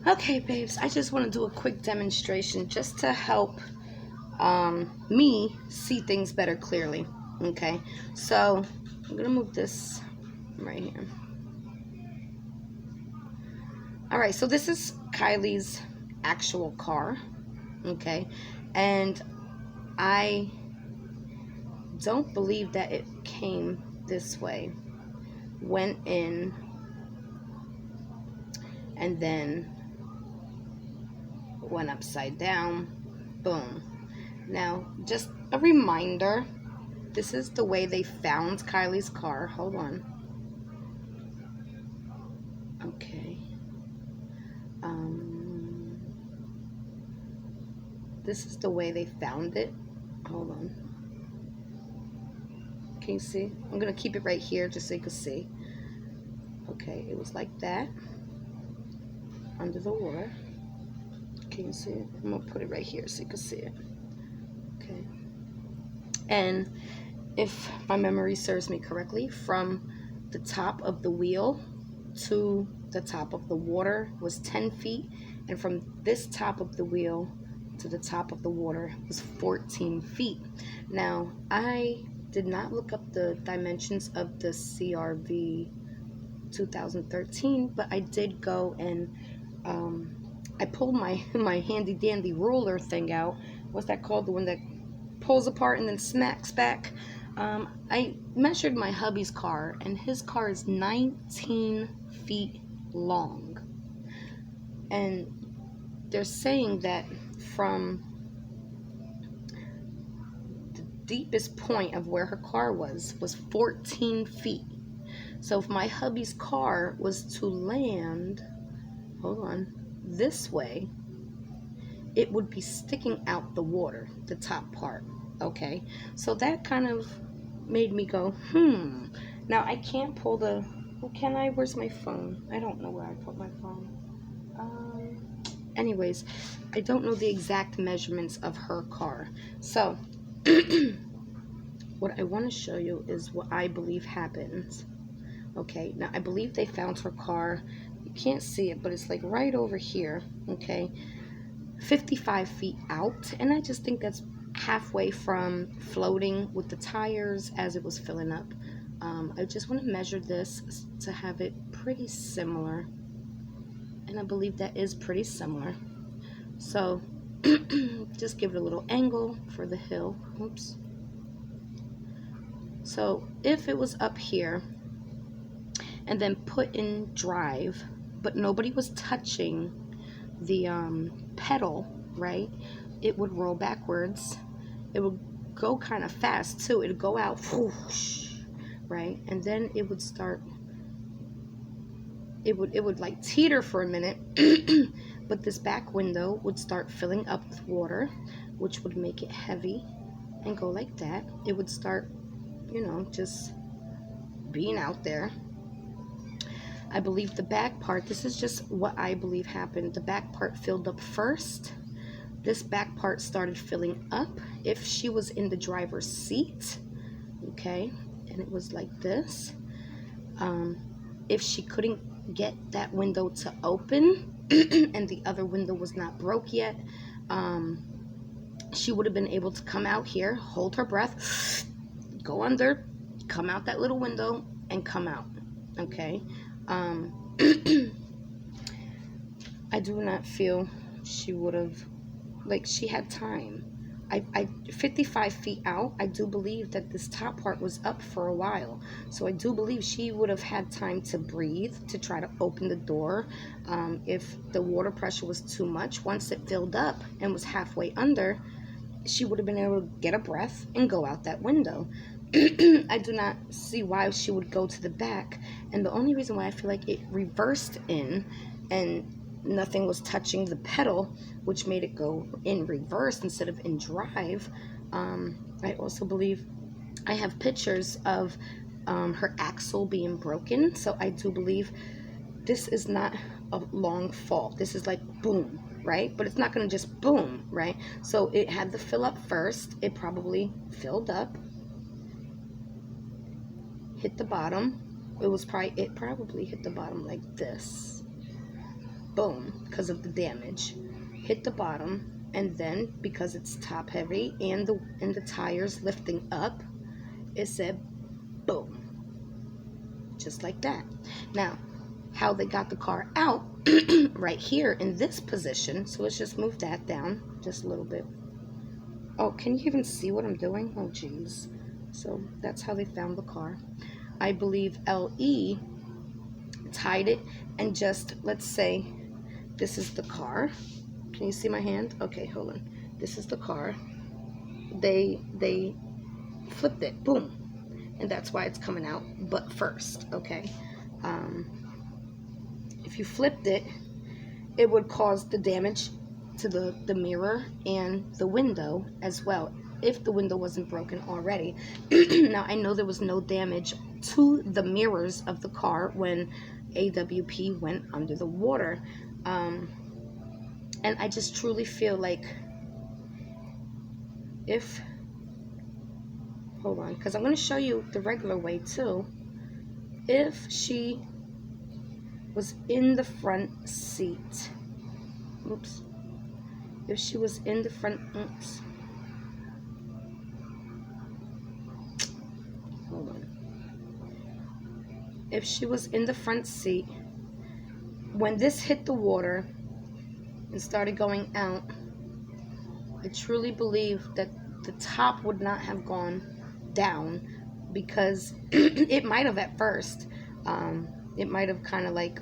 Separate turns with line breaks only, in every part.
Okay, babes, I just want to do a quick demonstration just to help me see things better clearly. Okay, so I'm gonna move this right here. All right, so this is Kylie's actual car. Okay, and I don't believe that it came this way. Went in and then went upside down. Boom. Now, just a reminder, this is the way they found Kylie's car. Hold on. Okay. This is the way they found it. Hold on. Can you see? I'm going to keep it right here just so you can see. Okay, it was like that. Under the water. Can you see it? I'm going to put it right here so you can see it. Okay. And if my memory serves me correctly, from the top of the wheel to the top of the water was 10 feet. And from this top of the wheel to the top of the water was 14 feet. Now, I did not look up the dimensions of the CRV 2013, but I did go and I pulled my handy dandy ruler thing out. What's that called? The one that pulls apart and then smacks back. I measured my hubby's car, and his car is 19 feet long. And they're saying that from the deepest point of where her car was 14 feet. So if my hubby's car was to land, hold on, this way, it would be sticking out the water, the top part. Okay, so that kind of made me go, Now I can't pull the, well, can I? Where's my phone? I don't know where I put my phone. Anyways, I don't know the exact measurements of her car. So what I want to show you is what I believe happened. Okay, now I believe they found her car. You can't see it, but it's like right over here. Okay, 55 feet out, and I just think that's halfway from floating with the tires as it was filling up. I just want to measure this to have it pretty similar, and I believe that is pretty similar. So just give it a little angle for the hill. Oops. So if it was up here and then put in drive, but nobody was touching the pedal, right, it would roll backwards. It would go kind of fast too. It would go out, whoosh, right, and then it would start, it would like teeter for a minute but this back window would start filling up with water, which would make it heavy and go like that. It would start, just being out there. I believe the back part, this is just what I believe happened. The back part filled up first. This back part started filling up. If she was in the driver's seat, okay, and it was like this, if she couldn't get that window to open and the other window was not broke yet, she would have been able to come out here, hold her breath, go under, come out that little window, and come out. Okay. I do not feel she would have, like, she had time. 55 feet out, I do believe that this top part was up for a while. So I do believe she would have had time to breathe, to try to open the door. If the water pressure was too much, once it filled up and was halfway under, she would have been able to get a breath and go out that window. I do not see why she would go to the back. And the only reason why I feel like it reversed in and nothing was touching the pedal, which made it go in reverse instead of in drive. I also believe I have pictures of her axle being broken. So I do believe this is not a long fall. This is like boom, right? But it's not going to just boom, right? So it had to fill up first. It probably filled up, hit the bottom. It probably hit the bottom like this. Boom. because of the damage, hit the bottom, and then because it's top heavy and the tires lifting up, it said boom, just like that. Now, how they got the car out, right here in this position, so let's just move that down just a little bit. Oh, can you even see what I'm doing? Oh, geez. So that's how they found the car. I believe LE tied it, and just, let's say this is the car. Can you see my hand? Okay, hold on. This is the car. They flipped it, boom, and that's why it's coming out butt first. Okay, if you flipped it, it would cause the damage to the mirror and the window as well, if the window wasn't broken already. Now, I know there was no damage to the mirrors of the car when AWP went under the water, and I just truly feel like if, hold on, because I'm going to show you the regular way too. If she was in the front seat, oops, if she was in the front, oops, hold on, if she was in the front seat, when this hit the water and started going out, I truly believe that the top would not have gone down, because it might have at first. It might have kind of like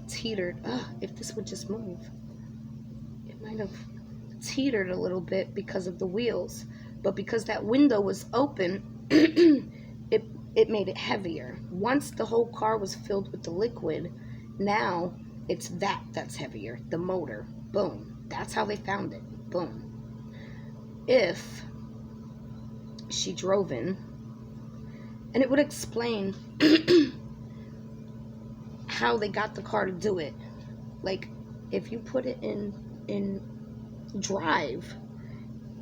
teetered. If this would just move, it might have teetered a little bit because of the wheels, but because that window was open, it made it heavier. Once the whole car was filled with the liquid, now it's that's heavier, the motor. Boom. That's how they found it. Boom. If she drove in, and it would explain how they got the car to do it. Like, if you put it in drive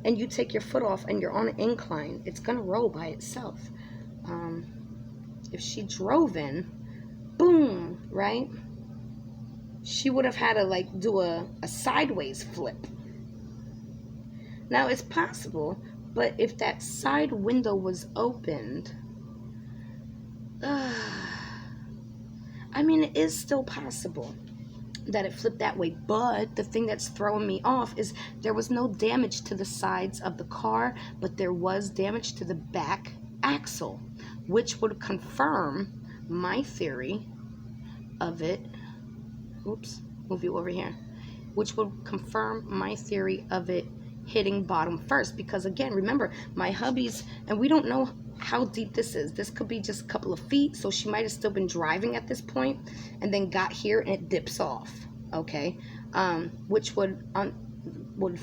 and you take your foot off and you're on an incline, it's gonna roll by itself. If she drove in, boom, right, she would have had to like do a sideways flip. Now, it's possible, but if that side window was opened, I mean, it is still possible that it flipped that way, but the thing that's throwing me off is there was no damage to the sides of the car, but there was damage to the back axle, which would confirm my theory of it. Oops, move you over here. Which would confirm my theory of it hitting bottom first, because again, remember, my hubby's, and we don't know how deep this is. This could be just a couple of feet, so she might have still been driving at this point and then got here and it dips off. Okay, which would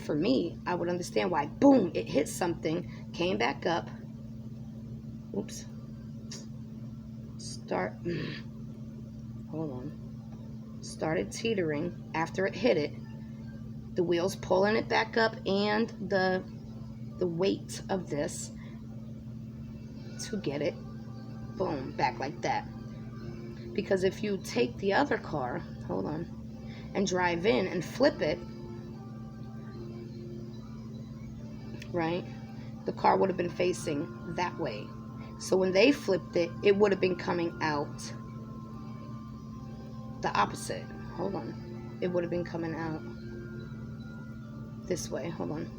for me, I would understand why boom, it hit something, came back up, oops, hold on, started teetering after it hit it, the wheels pulling it back up, and the weight of this to get it, boom, back like that. Because if you take the other car, hold on, and drive in and flip it, right, the car would have been facing that way. So when they flipped it, it would have been coming out the opposite. Hold on. It would have been coming out this way. Hold on.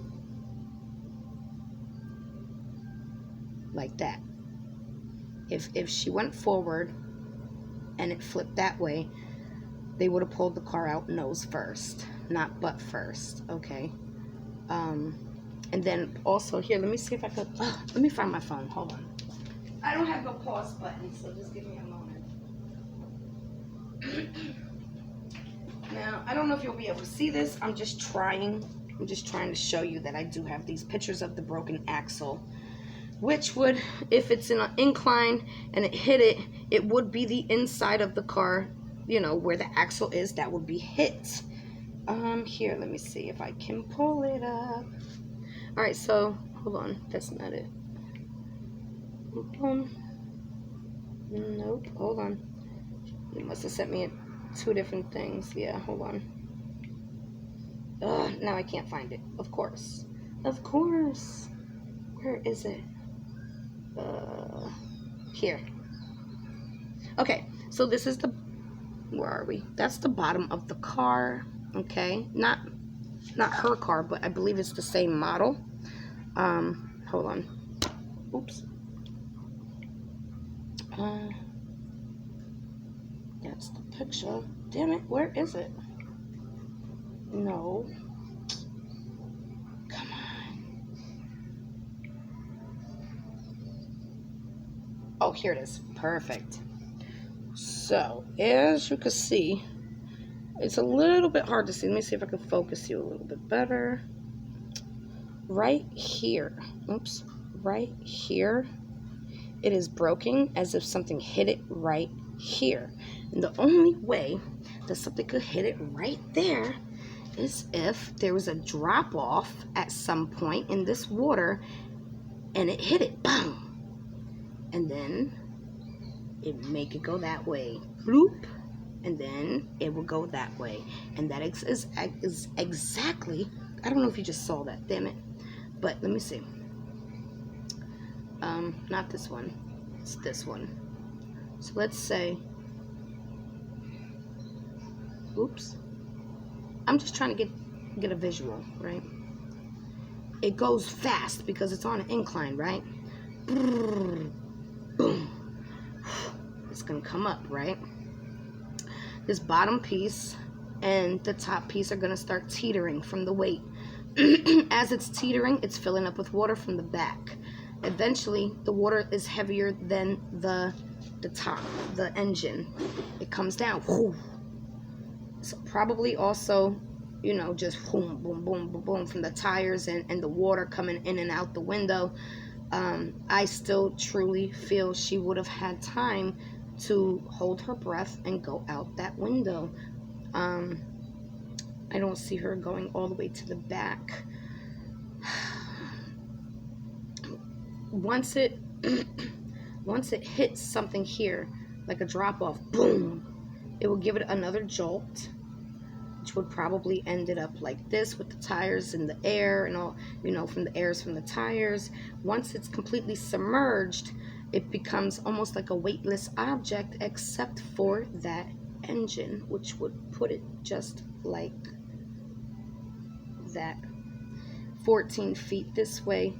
Like that. If she went forward and it flipped that way, they would have pulled the car out nose first, not butt first. Okay. And then also here, let me see if I could, let me find my phone. Hold on. I don't have a pause button, so just give me a moment. Now, I don't know if you'll be able to see this. I'm just trying to show you that I do have these pictures of the broken axle, which would, if it's in an incline and it hit it, it would be the inside of the car, you know, where the axle is, that would be hit. Here, let me see if I can pull it up. All right, so hold on, that's not it. Nope, hold on. You must have sent me two different things. Yeah, hold on. Ugh, now I can't find it. Of course. Of course. Where is it? Here. Okay, so this is the, where are we? That's the bottom of the car. Okay, not her car, but I believe it's the same model. Hold on. Oops. That's the picture. Damn it, where is it? No. Come on. Oh, here it is. Perfect. So, as you can see, it's a little bit hard to see. Let me see if I can focus you a little bit better. Right here. Oops. Right here. It is broken as if something hit it right here. And the only way that something could hit it right there is if there was a drop off at some point in this water and it hit it, boom, and then it make it go that way, bloop, and then it will go that way. And that is exactly, I don't know if you just saw that, damn it, but let me see. Not this one, it's this one. So let's say, oops, I'm just trying to get a visual, right? It goes fast because it's on an incline, right? Boom. It's gonna come up, right? This bottom piece and the top piece are gonna start teetering from the weight. As it's teetering, it's filling up with water from the back. Eventually, the water is heavier than the top, the engine. It comes down. So probably also, you know, just boom, boom, boom, boom, boom from the tires and the water coming in and out the window. I still truly feel she would have had time to hold her breath and go out that window. I don't see her going all the way to the back. Once it hits something here, like a drop off, boom, it will give it another jolt, which would probably end it up like this with the tires in the air and all, you know, from the airs from the tires. Once it's completely submerged, it becomes almost like a weightless object, except for that engine, which would put it just like that. 14 feet this way,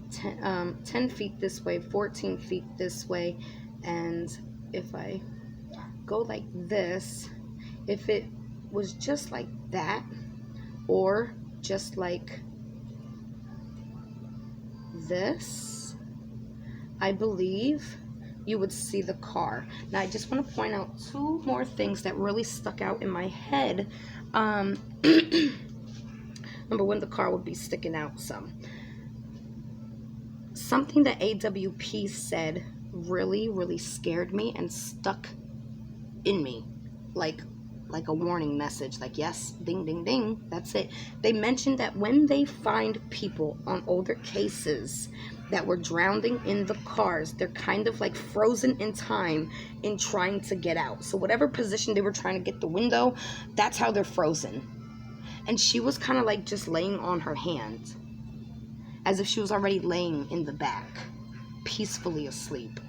10 feet this way, 14 feet this way. And if I go like this, if it was just like that, or just like this, I believe you would see the car. Now I just want to point out two more things that really stuck out in my head. Number one, the car would be sticking out some. Something that AWPS said really scared me and stuck in me like a warning message, like, yes, ding ding ding, that's it. They mentioned that when they find people on older cases that were drowning in the cars, they're kind of like frozen in time in trying to get out. So whatever position they were trying to get the window, that's how they're frozen. And she was kind of like just laying on her hand, as if she was already laying in the back, peacefully asleep.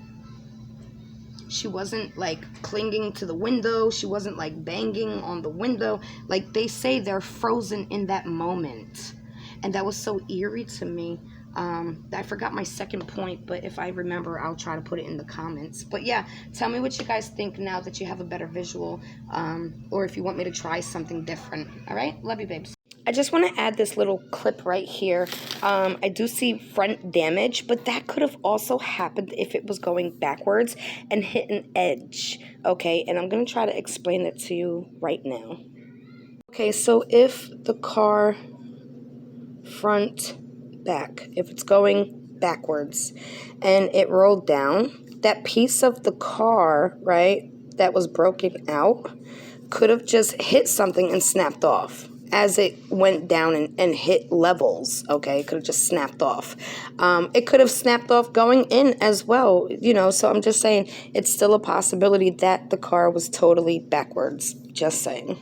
She wasn't like clinging to the window. She wasn't like banging on the window. Like they say, they're frozen in that moment. And that was so eerie to me. I forgot my second point, but if I remember, I'll try to put it in the comments. But yeah, tell me what you guys think now that you have a better visual, or if you want me to try something different. All right, love you, babes. I just want to add this little clip right here. I do see front damage, but that could have also happened if it was going backwards and hit an edge. Okay, and I'm going to try to explain it to you right now. Okay, so if the car front back, if it's going backwards and it rolled down, that piece of the car, right, that was broken out could have just hit something and snapped off as it went down and hit levels. Okay, it could have just snapped off. It could have snapped off going in as well, you know. So I'm just saying, it's still a possibility that the car was totally backwards. Just saying.